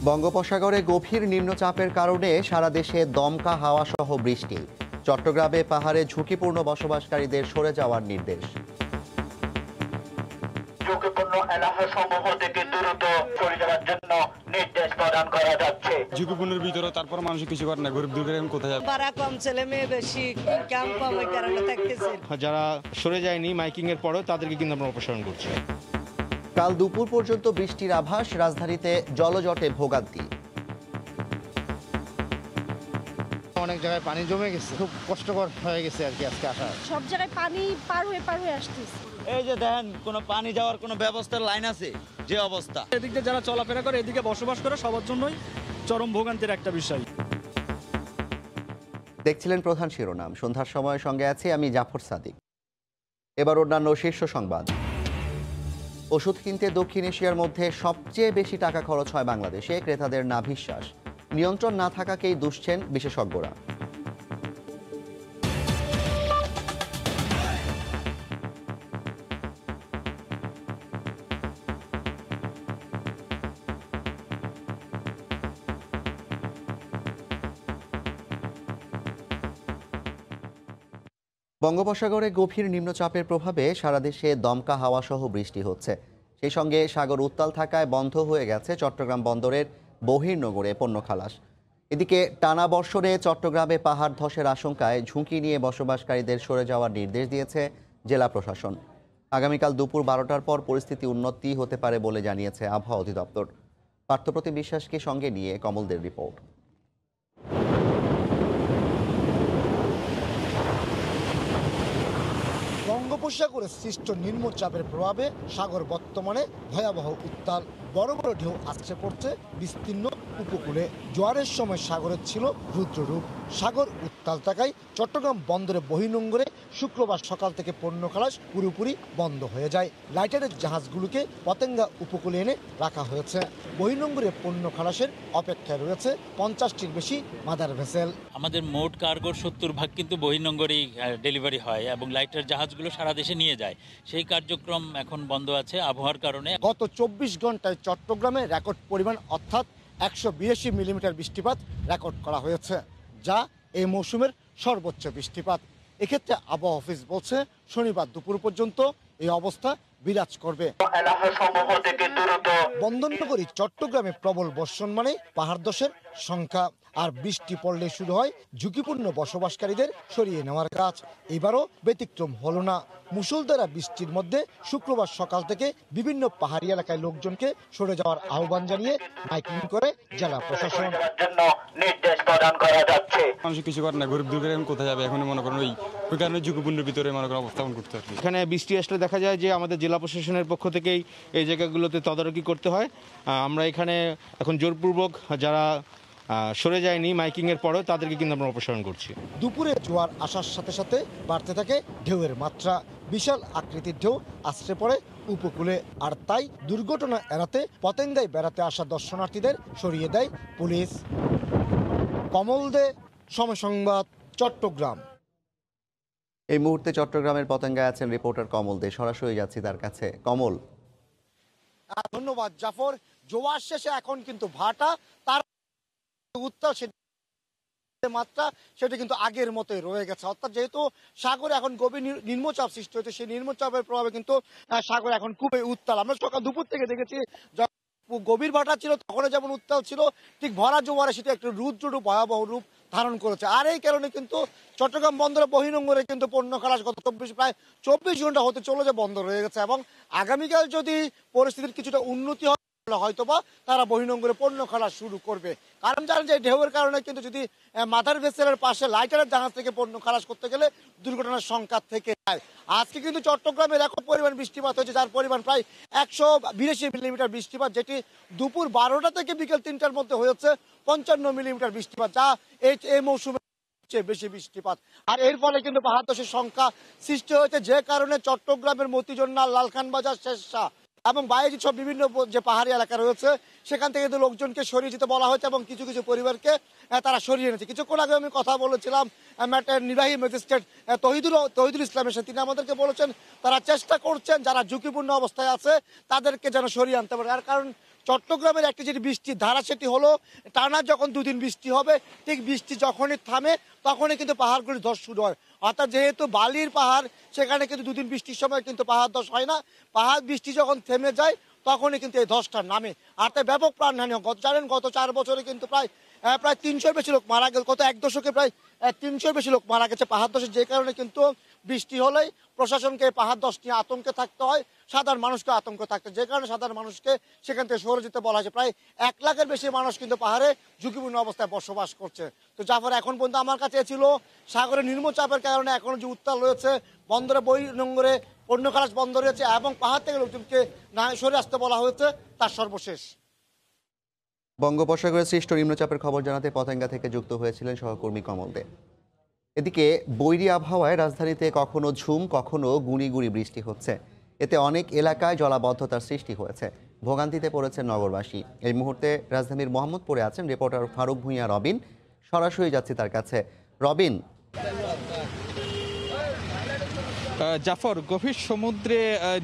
বঙ্গোপসাগরে গভীর নিম্নচাপের কারণে সারা দেশে দমকা হাওয়া সহ বৃষ্টি। চট্টগ্রামে পাহাড়ে ঝুঁকিপূর্ণ বসবাসকারীদের সরে যাওয়ার নির্দেশ। ঝুঁকিপূর্ণ এলাকাসমূহ থেকে দ্রুত সরে যাওয়ার জন্য নির্দেশ প্রদান করা যাচ্ছে। ঝুঁকিপূর্ণের ভিতরে তারপর মানুষ কিছু করে না, গরিব দুর্গের কোথায় যাবে? ভাড়া কম, ছেলে মেয়ে বেশি, ক্যাম্প কম, ওই কারণে থাকতেছে। যারা সরে যায়নি মাইকিং এর পরেও তাদেরকে কিন্তু আমরা অপসারণ করছি। কাল দুপুর পর্যন্ত বৃষ্টির আভাস, রাজধানীতে জলজটে ভোগান্তি। অনেক জায়গায় পানি জমে গেছে, খুব কষ্টকর হয়ে গেছে আর কি আজকে আসা। সব জায়গায় পানি পার হয়ে আসতেছে। এই যে দেখেন কোনো পানি যাওয়ার কোনো ব্যবস্থার লাইন আছে? যে অবস্থা, এদিক দিয়ে যারা চলাফেরা করে, এদিকে বসবাস করে, সবার জন্যই চরম ভোগান্তির একটা বিষয়। দেখছিলেন প্রধান শিরোনাম। সন্ধ্যার সময় সঙ্গে আছি আমি জাফর সাদিক। এবার অন্যান্য শীর্ষ সংবাদ। ওষুধ কিনতে দক্ষিণ এশিয়ার মধ্যে সবচেয়ে বেশি টাকা খরচ হয় বাংলাদেশে, ক্রেতাদের নাভিশ্বাস। নিয়ন্ত্রণ না থাকাকেই দুষছেন বিশেষজ্ঞরা। বঙ্গোপসাগরে গভীর নিম্নচাপের প্রভাবে সারা দেশে দমকা হাওয়া সহ বৃষ্টি হচ্ছে। সেই সঙ্গে সাগর উত্তাল থাকায় বন্ধ হয়ে গেছে চট্টগ্রাম বন্দরের বহির্নোঙরে পণ্য খালাস। এদিকে টানা বর্ষণে চট্টগ্রামে পাহাড় ধসের আশঙ্কায় ঝুঁকি নিয়ে বসবাসকারীদের সরে যাওয়ার নির্দেশ দিয়েছে জেলা প্রশাসন। আগামীকাল দুপুর 12টার পর পরিস্থিতি উন্নতি হতে পারে বলে জানিয়েছে আবহাওয়া অধিদপ্তর। পার্থপ্রতিম বিশ্বাসকে সঙ্গে নিয়ে কমলদের রিপোর্ট। বঙ্গোপসাগরে সৃষ্ট নিম্নচাপের প্রভাবে সাগর বর্তমানে ভয়াবহ উত্তাল। বড় বড় ঢেউ আসছে পড়ছে বিস্তীর্ণ উপকূলে। জোয়ারের সময় সাগরের ছিল রুদ্ররূপ। সাগর উত্তাল থাকায় চট্টগ্রাম বন্দরে বহির্নোঙরে শুক্রবার সকাল থেকে পণ্য খালাস পুরোপুরি বন্ধ হয়ে যায়। লাইটারের জাহাজগুলোকে পতেঙ্গা উপকূলে এনে রাখা হয়েছে। বহির্নোঙরে পণ্য খালাসের অপেক্ষায় রয়েছে 50টির বেশি মাদার ভেসেল। আমাদের মোট কার্গোর 70% কিন্তু বহির্নোঙরেই ডেলিভারি হয় এবং লাইটার জাহাজগুলো সারা দেশে নিয়ে যায়। সেই কার্যক্রম এখন বন্ধ আছে আবহাওয়ার কারণে। গত 24 ঘন্টায় চট্টগ্রামে রেকর্ড পরিমাণ অর্থাৎ 182 মিলিমিটার বৃষ্টিপাত রেকর্ড করা হয়েছে, যা এই মৌসুমের সর্বোচ্চ বৃষ্টিপাত। এক্ষেত্রে আবহাওয়া অফিস বলছে শনিবার দুপুর পর্যন্ত এই অবস্থা বিরাজ করবে। বন্দরনগরী চট্টগ্রামে প্রবল বর্ষণ মানে পাহাড় ধসের সংখ্যা, আর বৃষ্টি পড়লে শুরু হয় ঝুঁকিপূর্ণ বসবাসকারীদের সরিয়ে নেওয়ার কাজ। এবারও ব্যতিক্রম হলো না। মুষলধারা বৃষ্টির মধ্যে শুক্রবার সকাল থেকে বিভিন্ন পাহাড়ি এলাকায় লোকজনকে সরে যাওয়ার আহ্বান জানিয়ে মাইকিং করে জেলা প্রশাসন। নির্দেশ প্রদান করা যাচ্ছে। মানুষ কিছু করে না, গরিব দুর্গের কোথায় যাবে? এখন মনে করেন ওই কারণে ঝুঁকিপূর্ণের ভিতরে মনে করেন অবস্থাপন করতে হবে। এখানে বৃষ্টি আসলে দেখা যায় যে আমাদের জেলা প্রশাসনের পক্ষ থেকেই এই জায়গাগুলোতে তদারকি করতে হয়। আমরা এখানে এখন জোরপূর্বক যারা সরে যায়নি মাইকিং এর পরেও তাদেরকে কিন্তু আমরা অপসারণ করছি। দুপুরে জোয়ার আসার সাথে সাথে বাড়তে থাকে ঢেউয়ের মাত্রা। বিশাল আকৃতির ঢেউ আছড়ে পড়ে উপকূলে, আর তাই দুর্ঘটনা এড়াতে পতেঙ্গায় বেড়াতে আসা দর্শনার্থীদের সরিয়ে দেয় পুলিশ। কমল দে, সময় সংবাদ, চট্টগ্রাম। এই মুহূর্তে চট্টগ্রামের পতেঙ্গায় আছেন রিপোর্টার কমল দে। সরাসরি যাচ্ছি তার কাছে। কমল। ধন্যবাদ জাফর। জোয়ার শেষে এখন কিন্তু ভাটা, তার উত্তাল মাত্রা সেটা কিন্তু আগের মতোই রয়ে গেছে। অর্থাৎ যেহেতু সাগরে এখন গভীর নিম্নচাপ সৃষ্টি হয়েছে, সেই নিম্নচাপের প্রভাবে কিন্তু সাগর এখন খুবই উত্তাল। আমরা সকাল দুপুর থেকে দেখেছি গভীর ভাটা ছিল তখন যেমন উত্তাল ছিল, ঠিক ভরা জোয়ারে সেটা একটু রুদ্ররূপ, ভয়াবহ রূপ ধারণ করেছে। আর এই কারণে কিন্তু চট্টগ্রাম বন্দরে বহির্নোঙরে কিন্তু পণ্য খালাস গত প্রায় 24 ঘন্টা হতে চলে যে বন্ধ রয়ে গেছে, এবং আগামীকাল যদি পরিস্থিতির কিছুটা উন্নতি হয় হয়তোবা তারা বহির্নোঙরে পণ্য খালাস শুরু করবে। কারণ জানেন যে ঢেউয়ের কারণে কিন্তু যদি মাদার ভেসেলের পাশে লাইটারের জাহাজ থেকে পণ্য খালাস করতে গেলে দুর্ঘটনার সংখ্যা থেকে যায়। আজকে কিন্তু চট্টগ্রামে রেকর্ড পরিমাণ বৃষ্টিপাত হয়েছে, যার পরিমাণ প্রায় 182 মিলিমিটার বৃষ্টিপাত, যেটি দুপুর 12টা থেকে বিকেল 3টার মধ্যে হয়েছে 55 মিলিমিটার বৃষ্টিপাত, যা এই মৌসুমে বেশি বৃষ্টিপাত। আর এর ফলে কিন্তু পাহাড় ধসের সংখ্যা সৃষ্টি হয়েছে, যে কারণে চট্টগ্রামের মতিঝর্ণা, লালখান বাজার, শেরশাহ এবং বায়েজি সব বিভিন্ন যে পাহাড়ি এলাকা রয়েছে সেখান থেকে কিন্তু লোকজনকে সরিয়ে যেতে বলা হয়েছে, এবং কিছু কিছু পরিবারকে তারা সরিয়ে এনেছে। কিছুক্ষণ আগে আমি কথা বলেছিলাম নির্বাহী ম্যাজিস্ট্রেট তহিদুল ইসলামের সাথে। তিনি আমাদেরকে বলেছেন তারা চেষ্টা করছেন যারা ঝুঁকিপূর্ণ অবস্থায় আছে তাদেরকে যেন সরিয়ে আনতে পারে। আর কারণ চট্টগ্রামের একটি যেটি বৃষ্টির ধারা সেটি হলো টানা যখন দুদিন বৃষ্টি হবে ঠিক বৃষ্টি যখনই থামে তখনই কিন্তু পাহাড়গুলি ধস শুরু হয়। অর্থাৎ যেহেতু বালির পাহাড় সেখানে কিন্তু দুদিন বৃষ্টির সময় কিন্তু পাহাড় ধস হয় না, পাহাড় বৃষ্টি যখন থেমে যায় তখনই কিন্তু এই ধসটা নামে। আর তাই ব্যাপক প্রাণহানি হয়। জানেন গত 4 বছরে কিন্তু প্রায় 300-এর বেশি লোক মারা গেছে, গত 1 দশকে প্রায় 300-এর বেশি লোক মারা গেছে পাহাড় ধসে। যে কারণে কিন্তু বৃষ্টি হলেই প্রশাসনকে পাহাড় ধস নিয়ে আতঙ্কে থাকতে হয়, সাধারণ মানুষকে আতঙ্ক থাকতে, যে কারণে সাধারণ মানুষকে সেখান থেকে সরে যেতে বলা হয়েছে। প্রায় 1 লাখের বেশি মানুষ কিন্তু পাহাড়ে ঝুঁকিপূর্ণ অবস্থায় বসবাস করছে। তো জাফর, এখন পর্যন্ত আমার কাছে ছিল সাগরের নিম্নচাপের কারণে এখন যে উত্তাল রয়েছে, বন্দরে বহির্নোঙরে পণ্য খালাস বন্ধ রয়েছে এবং পাহাড় থেকে লোকজনকে না সরে আসতে বলা হয়েছে, তার সর্বশেষ। বঙ্গোপসাগরে সৃষ্ট নিম্নচাপের খবর জানাতে পতেঙ্গা থেকে যুক্ত হয়েছিলেন সহকর্মী কমল দে। এদিকে বৈরী আবহাওয়ায় রাজধানীতে কখনো ঝুম কখনো গুঁড়ি গুঁড়ি বৃষ্টি হচ্ছে। এতে অনেক এলাকায় জলাবদ্ধতার সৃষ্টি হয়েছে, ভোগান্তিতে পড়েছেন নগরবাসী। এই মুহূর্তে রাজধানীর মোহাম্মদপুরে আছেন রিপোর্টার ফারুক ভূঁইয়া রবিন। সরাসরি যাচ্ছি তার কাছে। রবিন, জাফর, গভীর সমুদ্রে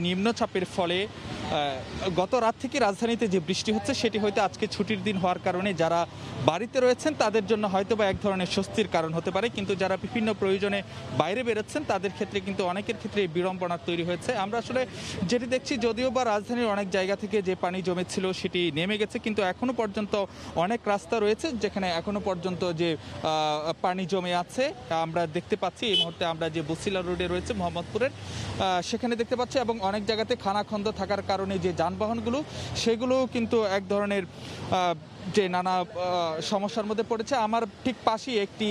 নিম্নচাপের ফলে গত রাত থেকে রাজধানীতে যে বৃষ্টি হচ্ছে সেটি হয়তো আজকে ছুটির দিন হওয়ার কারণে যারা বাড়িতে রয়েছেন তাদের জন্য হয়তো বা এক ধরনের স্বস্তির কারণ হতে পারে, কিন্তু যারা বিভিন্ন প্রয়োজনে বাইরে বেরোচ্ছেন তাদের ক্ষেত্রে কিন্তু অনেকের ক্ষেত্রে বিড়ম্বনা তৈরি হয়েছে। আমরা আসলে যেটি দেখছি, যদিও বা রাজধানীর অনেক জায়গা থেকে যে পানি জমেছিল সেটি নেমে গেছে, কিন্তু এখনো পর্যন্ত অনেক রাস্তা রয়েছে যেখানে এখনো পর্যন্ত যে পানি জমে আছে। আমরা দেখতে পাচ্ছি এই মুহূর্তে আমরা যে বসিলা রোডে রয়েছে মোহাম্মদপুরের, সেখানে দেখতে পাচ্ছি, এবং অনেক জায়গাতে খানাখন্দ থাকার কারণে যে যানবাহনগুলো সেগুলো কিন্তু এক ধরনের যে নানা সমস্যার মধ্যে পড়েছে। আমার ঠিক পাশেই একটি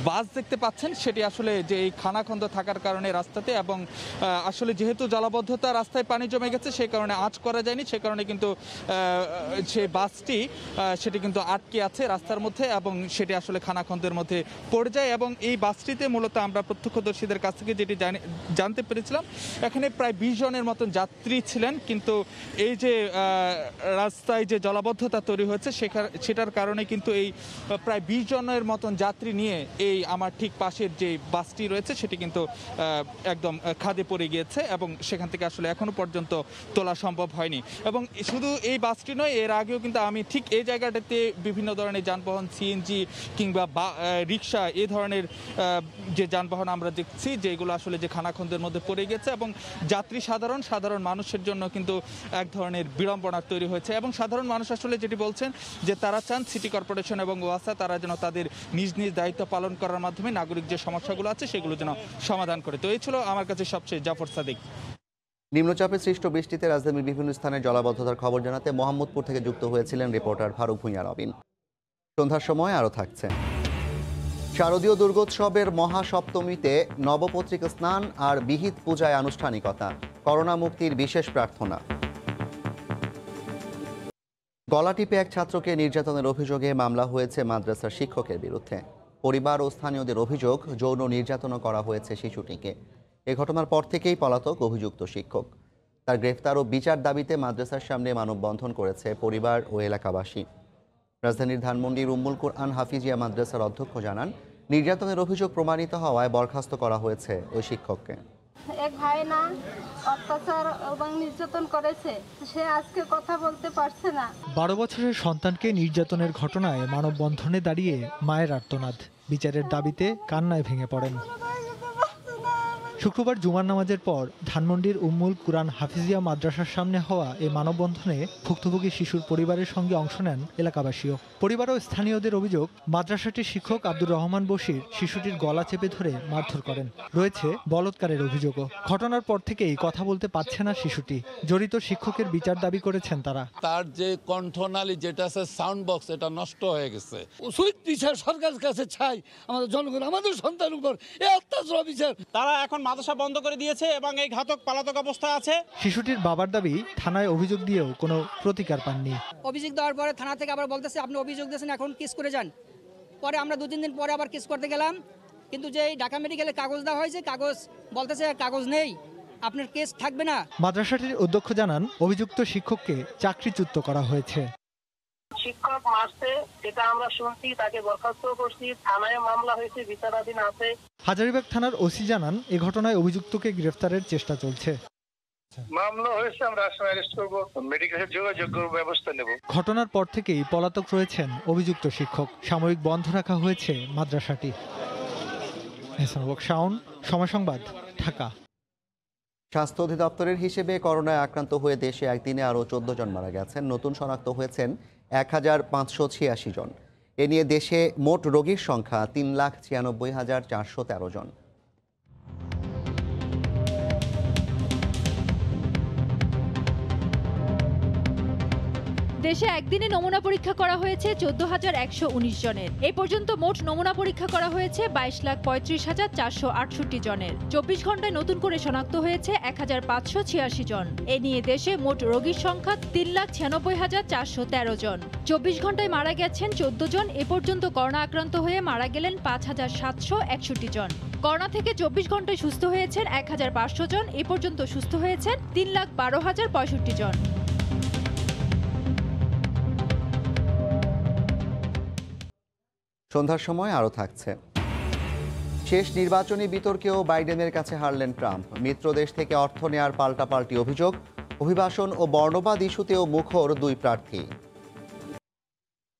বাস দেখতে পাচ্ছেন, সেটি আসলে যে এই খানাখন্দ থাকার কারণে রাস্তাতে, এবং আসলে যেহেতু জলাবদ্ধতা রাস্তায় পানি জমে গেছে সেই কারণে আঁচ করা যায়নি, সে কারণে কিন্তু সেই বাসটি সেটি কিন্তু আটকে আছে রাস্তার মধ্যে এবং সেটি আসলে খানাখন্দের মধ্যে পড়ে যায়। এবং এই বাসটিতে মূলত আমরা প্রত্যক্ষদর্শীদের কাছ থেকে যেটি জানতে পেরেছিলাম, এখানে প্রায় 20 জনের মতন যাত্রী ছিলেন, কিন্তু এই যে রাস্তায় যে জলাবদ্ধতা তৈরি হয়েছে সেটার কারণে কিন্তু এই প্রায় 20 জনের মতন যাত্রী নিয়ে এই আমার ঠিক পাশের যে বাসটি রয়েছে সেটি কিন্তু একদম খাদে পড়ে গিয়েছে এবং সেখান থেকে আসলে এখনো পর্যন্ত তোলা সম্ভব হয়নি। এবং শুধু এই বাসটি নয়, এর আগেও কিন্তু আমি ঠিক এই জায়গাটাতে বিভিন্ন ধরনের যানবাহন, সিএনজি কিংবা রিক্সা, এই ধরনের যে যানবাহন আমরা দেখছি যেগুলো আসলে যে খানাখন্দের মধ্যে পড়ে গেছে, এবং যাত্রী সাধারণ মানুষের জন্য কিন্তু এক ধরনের বিড়ম্বনা তৈরি হয়েছে। এবং সাধারণ মানুষ আসলে যেটি বলছেন যে তারা চান সিটি কর্পোরেশন এবং ওয়াসা তারা যেন তাদের নিজ নিজ দায়িত্ব পালন করার মাধ্যমে নাগরিক যে সমস্যাগুলো আছে সেগুলো যেন সমাধান করে। তো এই ছিল আমার কাছে সবচেয়ে জাফর সাদিক। নিম্নচাপে সৃষ্ট বৃষ্টিতে রাজধানীর বিভিন্ন স্থানে জলাবদ্ধতার খবর জানাতে মোহাম্মদপুর থেকে যুক্ত হয়েছিলেন রিপোর্টার ফারুক ভূঁইয়া রবিন। সন্ধ্যার সময় আরও থাকছে শারদীয় দুর্গোৎসবের মহাসপ্তমীতে নবপত্রিকা স্নান আর বিহিত পূজায় আনুষ্ঠানিকতা, করোনা মুক্তির বিশেষ প্রার্থনা। গলা টিপে এক ছাত্রকে নির্যাতনের অভিযোগে মামলা হয়েছে মাদ্রাসার শিক্ষকের বিরুদ্ধে। পরিবার ও স্থানীয়দের অভিযোগ, যৌন নির্যাতন করা হয়েছে শিশুটিকে। এ ঘটনার পর থেকেই পলাতক অভিযুক্ত শিক্ষক। তার গ্রেফতার ও বিচার দাবিতে মাদ্রাসার সামনে মানববন্ধন করেছে পরিবার ও এলাকাবাসী। রাজধানীর ধানমন্ডির উম্মুল কুরআন হাফিজিয়া মাদ্রাসার অধ্যক্ষ জানান, নির্যাতনের অভিযোগ প্রমাণিত হওয়ায় বরখাস্ত করা হয়েছে ওই শিক্ষককে। এক ভাই না অত্যাচার এবং নির্যাতন করেছে, সে আজকে কথা বলতে পারছে না। 12 বছরের সন্তানকে নির্যাতনের ঘটনায় মানববন্ধনে দাঁড়িয়ে মায়ের আর্তনাদ, বিচারের দাবিতে কান্নায় ভেঙে পড়েন। শুক্রবার জুমার নামাজের পর ধানমন্ডির উম্মুল কুরআন হাফিজিয়া মাদ্রাসার সামনে হওয়া এই মানববন্ধনে ভুক্তভোগী শিশুর পরিবারের সঙ্গে অংশ নেন এলাকাবাসীও। পরিবার ও স্থানীয়দের অভিযোগ, মাদ্রাসাটির শিক্ষক আব্দুর রহমান বশির শিশুটির গলা চেপে ধরে মারধর করেন। রয়েছে বলৎকারের অভিযোগও। ঘটনার পর থেকেই কথা বলতে পারছে না শিশুটি। জড়িত শিক্ষকের বিচার দাবি করেছেন তারা। তার যে কণ্ঠনালী যেটা আছে সাউন্ড বক্স, এটা নষ্ট হয়ে গেছে। উচিত বিচার সরকারের কাছে চাই, আমাদের জনগণ, আমাদের সন্তানের উপর এই অত্যাচার বিচার। তারা এখন মাদ্রাসা বন্ধ করে দিয়েছে এবং এই ঘাতক পালাতক অবস্থায় আছে। শিশুটির বাবার দাবি, থানায় অভিযোগ দিয়েও কোনো প্রতিকার পাননি। অভিযোগ দেওয়ার পরে থানা থেকে আবার বলতেছে আপনি অভিযোগ দিয়েছেন, এখন কেস করে যান। পরে আমরা 2-3 দিন পরে আবার কেস করতে গেলাম, কিন্তু যে ঢাকা মেডিকেলে কাগজ দেওয়া হয়েছে, কাগজ বলতেছে কাগজ নেই, আপনার কেস থাকবে না। মাদ্রাসাটির অধ্যক্ষ জানান, অভিযুক্ত শিক্ষককে চাকরিচ্যুত করা হয়েছে। শিক্ষক মারছে, যেটা আমরা শুনছি, তাকে বরখাস্ত করছি, থানায় মামলা হয়েছে, বিচারাধীন আছে। হাজারীবাগ থানার ওসি জানান, এ ঘটনায় অভিযুক্তকে গ্রেফতারের চেষ্টা চলছে। মামলা হয়েছে, আমরা আসামি অ্যারেস্ট করবো, মেডিকেলের যোগাযোগ ব্যবস্থা নেব। ঘটনার পর থেকেই পলাতক রয়েছেন অভিযুক্ত শিক্ষক। সাময়িক বন্ধ রাখা হয়েছে মাদ্রাসাটি। শাওন, সময় সংবাদ, ঢাকা। স্বাস্থ্য অধিদপ্তরের হিসেবে করোনায় আক্রান্ত হয়ে দেশে একদিনে আরও 14 জন মারা গেছেন। নতুন শনাক্ত হয়েছেন 1586 জন। এ নিয়ে দেশে মোট রোগীর সংখ্যা 3,96,413 জন। দেশে একদিনে নমুনা পরীক্ষা করা হয়েছে 14,119 জনের। এই পর্যন্ত মোট নমুনা পরীক্ষা করা হয়েছে 22,35,468 জনের। 24 ঘন্টায় নতুন করে শনাক্ত হয়েছে 1,586 জন। এ নিয়ে দেশে মোট রোগীর সংখ্যা 3,96,413 জন। 24 ঘন্টায় মারা গেছেন 14 জন। এ পর্যন্ত করোনা আক্রান্ত হয়ে মারা গেলেন 5,761 জন। করোনা থেকে 24 ঘন্টায় সুস্থ হয়েছেন 1,500 জন। এ পর্যন্ত সুস্থ হয়েছেন 3,12,065 জন। সন্ধ্যার সময় আরও থাকছে। শেষ নির্বাচনী বিতর্কেও বাইডেনের কাছে হারলেন ট্রাম্প। মিত্র দেশ থেকে অর্থ নেয়ার পাল্টাপাল্টি অভিযোগ। অভিবাসন ও বর্ণবাদ ইস্যুতেও মুখর দুই প্রার্থী।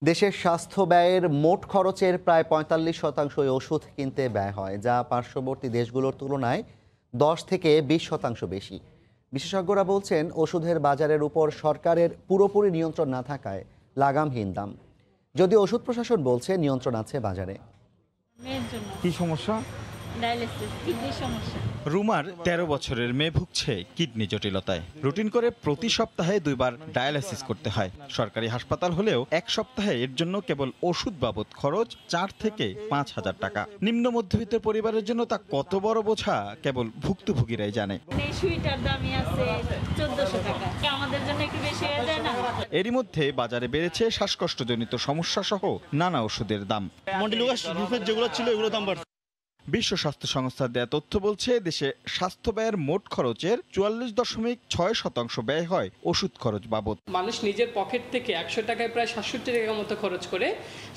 দেশের স্বাস্থ্য ব্যয়ের মোট খরচের প্রায় 45% ওষুধ কিনতে ব্যয় হয়, যা পার্শ্ববর্তী দেশগুলোর তুলনায় 10 থেকে 20% বেশি। বিশেষজ্ঞরা বলছেন, ওষুধের বাজারের উপর সরকারের পুরোপুরি নিয়ন্ত্রণ না থাকায় লাগামহীন দাম। যদিও ওষুধ প্রশাসন বলছে নিয়ন্ত্রণ আছে বাজারে। কি সমস্যা? রুমার 13 বছরের মেয়ে ভুগছে কিডনি জটিলতায়। রুটিন করে প্রতি সপ্তাহে 2 বার ডায়ালাইসিস করতে হয়। সরকারি হাসপাতাল হলেও এক সপ্তাহে এর জন্য কেবল ওষুধ বাবদ খরচ 4 থেকে 5,000 টাকা। নিম্ন মধ্যবিত্ত পরিবারের জন্য তা কত বড় বোঝা কেবল ভুক্তভোগীরাই জানে। এরই মধ্যে বাজারে বেড়েছে শ্বাসকষ্টজনিত সমস্যা সহ নানা ওষুধের দাম। যেগুলো ছিল এগুলো দাম বাড়ছে। বিশ্ব স্বাস্থ্য সংস্থার দেয়া তথ্য বলছে, দেশে স্বাস্থ্য ব্যয়ের মোট খরচের 44.6% ব্যয় হয় ওষুধ খরচ বাবদ। মানুষ নিজের পকেট থেকে 100 টাকায় প্রায় 67 টাকা মতো খরচ করে।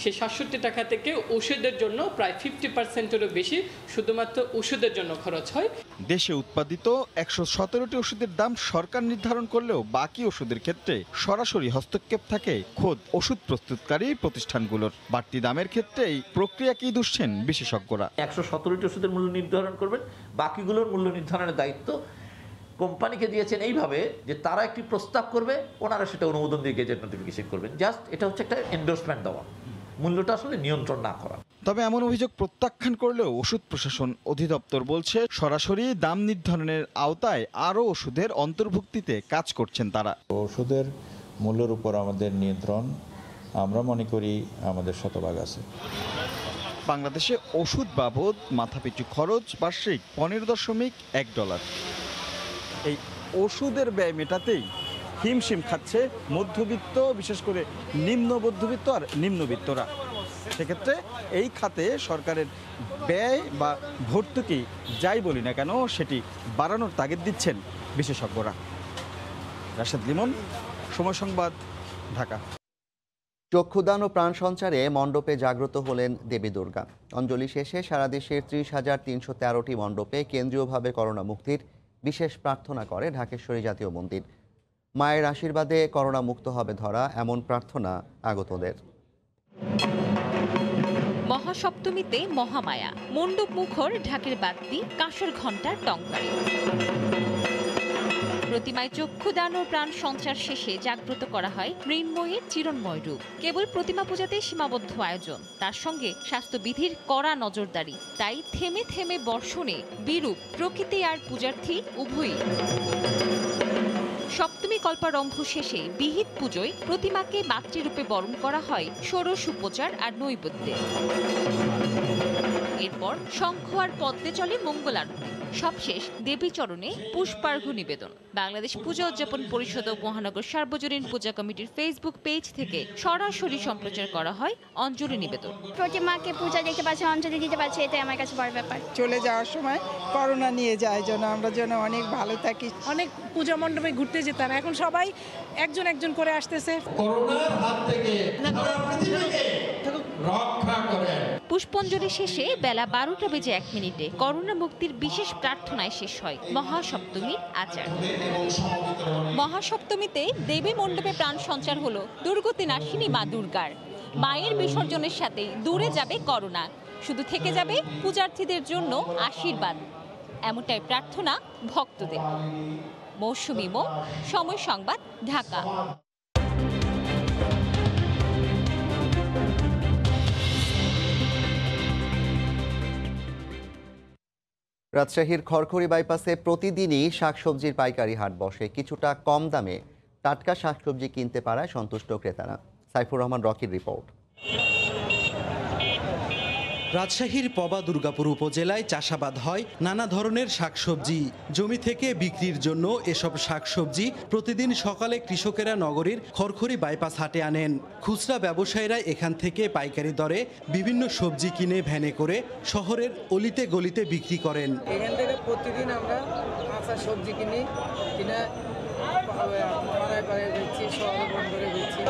সেই 67 টাকা থেকে ওষুধের জন্য প্রায় 50%-এরও বেশি শুধুমাত্র ওষুধের জন্য খরচ হয়। দেশে উৎপাদিত 117টি ওষুধের দাম সরকার নির্ধারণ করলেও বাকি ওষুধের ক্ষেত্রে সরাসরি হস্তক্ষেপ থাকে খোদ ওষুধ প্রস্তুতকারী প্রতিষ্ঠানগুলোর। বাড়তি দামের ক্ষেত্রে এই প্রক্রিয়াকেই দুষছেন বিশেষজ্ঞরা। 117টি ওষুধের মূল্য নির্ধারণ করবেন, বাকিগুলোর মূল্য নির্ধারণের দায়িত্ব কোম্পানিকে দিয়েছেন এইভাবে যে তারা একটি প্রস্তাব করবে, ওনারা সেটা অনুমোদন দিয়ে গেজেট নোটিফিকেশন করবেন। জাস্ট এটা হচ্ছে একটা এন্ডোর্সমেন্ট দেওয়া, মূল্যটা আসলে নিয়ন্ত্রণ না করা। তবে এমন অভিযোগ প্রত্যাখ্যান করলেও ওষুধ প্রশাসন অধিদপ্তর বলছে, সরাসরি দাম নির্ধারণের আওতায় আরও ওষুধের অন্তর্ভুক্তিতে কাজ করছেন তারা। ওষুধের মূল্যের উপর আমাদের নিয়ন্ত্রণ আমরা মনে করি আমাদের শতভাগ আছে। বাংলাদেশে ওষুধ বাবদ মাথাপিছু খরচ বার্ষিক $15.1। এই ওষুধের ব্যয় মেটাতেই হিমশিম খাচ্ছে মধ্যবিত্ত, বিশেষ করে নিম্ন মধ্যবিত্ত আর নিম্নবিত্তরা। সেক্ষেত্রে এই খাতে সরকারের ব্যয় বা ভর্তুকি যাই বলি না কেন সেটি বাড়ানোর তাগিদ দিচ্ছেন বিশেষজ্ঞরা। রাশেদ লিমন, সময় সংবাদ, ঢাকা। চক্ষুদান ও প্রাণ সঞ্চারে মণ্ডপে জাগ্রত হলেন দেবী দুর্গা। অঞ্জলি শেষে সারা দেশের 30,313টি মণ্ডপে কেন্দ্রীয়ভাবে করোনা মুক্তির বিশেষ প্রার্থনা করে ঢাকেশ্বরী জাতীয় মন্দির। মায়ের আশীর্বাদে করোনা মুক্ত হবে ধরা, এমন প্রার্থনা আগতদের। মহাসপ্তমীতে মহামায়া, মণ্ডপ মুখর ঢাকের বাদ্যি, কাঁসর ঘণ্টার টংকারে। প্রতিমায় চক্ষুদান ও প্রাণ সঞ্চার শেষে জাগ্রত করা হয় মৃন্ময়ীর চিরন্ময় রূপ। কেবল প্রতিমা পূজাতেই সীমাবদ্ধ আয়োজন, তার সঙ্গে স্বাস্থ্যবিধির কড়া নজরদারি। তাই থেমে থেমে বর্ষণে বিরূপ প্রকৃতি আর পূজার্থী উভয়ই। সপ্তমী কল্পারম্ভ শেষে বিহিত পুজোয় প্রতিমাকে মাতৃরূপে বরণ করা হয় ষোড়শ উপচার আর নৈবেদ্যে। এরপর শঙ্খ আর পদ্মে চলে মঙ্গলারতি। সবশেষ দেবী চরণে পুষ্পার্ঘ্য নিবেদন। বাংলাদেশ পূজা উদযাপন পরিষদ ও মহানগর সার্বজনীন পূজা কমিটির ফেসবুক পেজ থেকে সরাসরি সম্প্রচার করা হয় অঞ্জলি নিবেদন। প্রতিমাকে পূজা দেখতে পাচ্ছি, অঞ্জলি দিতে পারছি, এটাই আমার কাছে বড় ব্যাপার। চলে যাওয়ার সময় করোনা নিয়ে যায় যেন আমরা যেন অনেক ভালো থাকি। অনেক পূজা মণ্ডপে ঘুরতে যেতাম, এখন সবাই একজন একজন করে আসতেছে। করোনার হাত থেকে রক্ষা করেন। পুষ্পাঞ্জলি শেষে বেলা 12টা বেজে 1 মিনিটে করোনা মুক্তির বিশেষ প্রার্থনায় শেষ হয় মহাসপ্তমীর আচার। মহাসপ্তমীতে দেবী মণ্ডপে প্রাণ সঞ্চার হলো দুর্গতি নাশিনী মা দুর্গার। মায়ের বিসর্জনের সাথেই দূরে যাবে করোনা, শুধু থেকে যাবে পূজার্থীদের জন্য আশীর্বাদ, এমনটাই প্রার্থনা ভক্তদের। মৌসুমী মো, সময় সংবাদ, ঢাকা। রাজশাহীর খড়খড়ি বাইপাসে প্রতিদিনই শাকসবজির পাইকারি হাট বসে। কিছুটা কম দামে টাটকা শাকসবজি কিনতে পারায় সন্তুষ্ট ক্রেতারা। সাইফুর রহমান রকির রিপোর্ট। রাজশাহীর পবা দুর্গাপুর উপজেলায় চাষাবাদ হয় নানা ধরনের শাকসবজি। জমি থেকে বিক্রির জন্য এসব শাকসবজি প্রতিদিন সকালে কৃষকেরা নগরীর খড়খড়ি বাইপাস হাটে আনেন। খুচরা ব্যবসায়ীরা এখান থেকে পাইকারি দরে বিভিন্ন সবজি কিনে ভ্যানে করে শহরের অলিতে গলিতে বিক্রি করেন। এখান থেকে প্রতিদিন আমরা কাঁচা সবজি কিনে শহরে বন্দরে বেচি।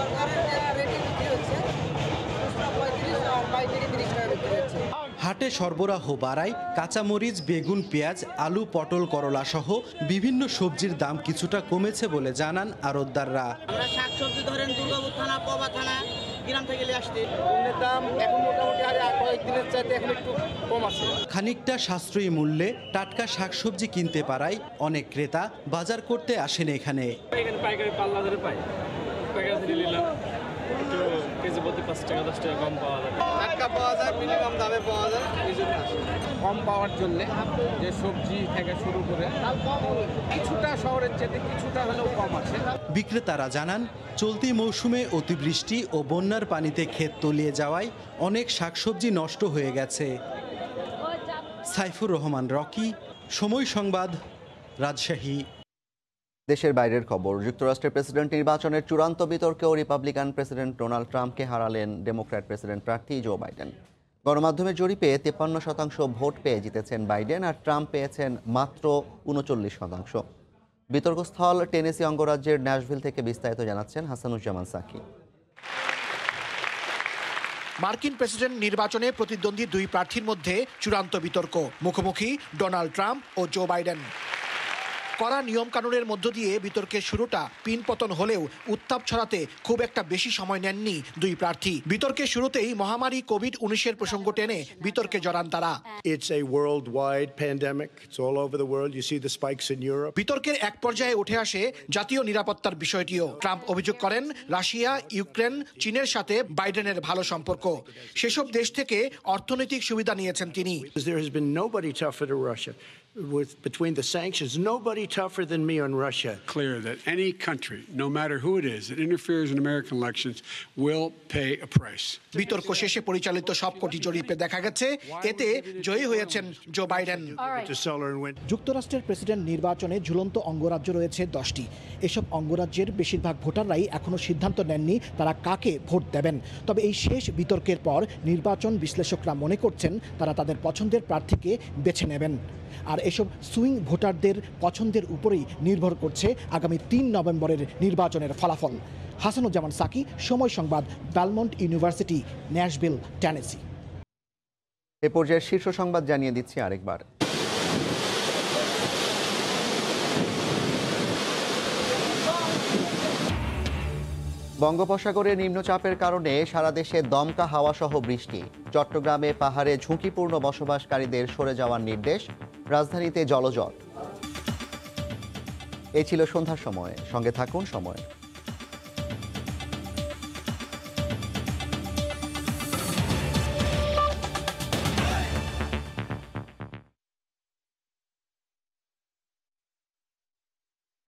হাটে সরবরাহ বাড়ায় কাঁচামরিচ, বেগুন, পেঁয়াজ, আলু, পটল, করলা সহ বিভিন্ন সবজির দাম কিছুটা কমেছে বলে জানান আড়তদাররা। আমরা শাকসবজি ধরেন দুর্গাপুর থানা, পবা থানা, গ্রাম থেকে আসতে দাম এখন মোটামুটি আর কয়েকদিনের চাইতে এখন একটু কম আছে। খানিকটা সাশ্রয়ী মূল্যে টাটকা শাকসবজি কিনতে পারায় অনেক ক্রেতা বাজার করতে আসেন এখানে। পাইকারি পাল্লা ধরে পাই, পাইকারি নিলাম একটু কেজি প্রতি 5 টাকা 10 টাকা কম পাওয়া যায়, টাটকা পাওয়া যায়, মিনিমাম দামে পাওয়া যায়। এই জন্য কম পাওয়ার জন্য যে সবজি থেকে শুরু করে কিছুটা শহরের চেয়ে কিছুটা হলেও কম আছে। বিক্রেতারা জানান চলতি মৌসুমে অতিবৃষ্টি ও বন্যার পানিতে ক্ষেত তলিয়ে যাওয়ায় অনেক শাকসবজি নষ্ট হয়ে গেছে। সাইফুর রহমান রকি, সময় সংবাদ, রাজশাহী। দেশের বাইরের খবর। যুক্তরাষ্ট্রের প্রেসিডেন্ট নির্বাচনের চূড়ান্ত বিতর্কেও রিপাবলিকান প্রেসিডেন্ট ডোনাল্ড ট্রাম্পকে হারালেন ডেমোক্র্যাট প্রেসিডেন্ট প্রার্থী জো বাইডেন। গণমাধ্যমের জরিপে 53% ভোট পেয়ে জিতেছেন বাইডেন, আর ট্রাম্প পেয়েছেন মাত্র 39%। বিতর্কস্থল টেনেসি অঙ্গরাজ্যের ন্যাশভিল থেকে বিস্তারিত জানাচ্ছেন হাসানুজ্জামান সাকি। মার্কিন প্রেসিডেন্ট নির্বাচনে প্রতিদ্বন্দ্বী দুই প্রার্থীর মধ্যে চূড়ান্ত বিতর্ক, মুখোমুখি ডোনাল্ড ট্রাম্প ও জো বাইডেন। কড়া নিয়মকানুনের মধ্য দিয়ে বিতর্কের শুরুটা পিনপতন হলেও উত্তাপ ছড়াতে খুব একটা বেশি সময় নেননি দুই প্রার্থী। বিতর্কের শুরুতেই মহামারী কোভিড-19 প্রসঙ্গ টেনে বিতর্কে জড়ান তারা। It's a worldwide pandemic. It's all over the world. You see the spikes in Europe. বিতর্কের এক পর্যায়ে উঠে আসে জাতীয় নিরাপত্তার বিষয়টিও। ট্রাম্প অভিযোগ করেন রাশিয়া, ইউক্রেন, চীনের সাথে বাইডেনের ভালো সম্পর্ক। সেসব দেশ থেকে অর্থনৈতিক সুবিধা নিয়েছেন তিনি। There has been nobody tougher to Russia. Between the sanctions, nobody tougher than me on Russia. Clear that any country, no matter who it is, that interferes in American elections will pay a price. বিতর্ক শেষে পরিচালিত সবকটি জরিপে দেখা গেছে এতে জয়ী হয়েছেন Joe Biden. যুক্তরাষ্ট্রের প্রেসিডেন্ট নির্বাচনে ঝুলন্ত অঙ্গরাজ্য রয়েছে 10টি। এসব অঙ্গরাজ্যের বেশিরভাগ ভোটাররাই এখনো সিদ্ধান্ত নেননি তারা কাকে ভোট দেবেন। তবে এই শেষ বিতর্কের পর নির্বাচন বিশ্লেষকরা মনে করছেন তারা তাদের পছন্দের প্রার্থীকে বেছে নেবেন। আর এসব সুইং ভোটারদের পছন্দের উপরেই নির্ভর করছে আগামী 3 নভেম্বরের নির্বাচনের ফলাফল। হাসানুজ্জামান সাকি, সময় সংবাদ, বেলমন্ট ইউনিভার্সিটি, ন্যাশভিল, টেনেসি। এ পর্যায়ে শীর্ষ সংবাদ জানিয়ে দিচ্ছি আরেকবার। বঙ্গোপসাগরে নিম্নচাপের কারণে সারা দেশে দমকা হাওয়া সহ বৃষ্টি। চট্টগ্রামে পাহাড়ে ঝুঁকিপূর্ণ বসবাসকারীদের সরে যাওয়ার নির্দেশ। রাজধানীতে জলজট। এই ছিল সন্ধ্যার সময়। সঙ্গে থাকুন সময়।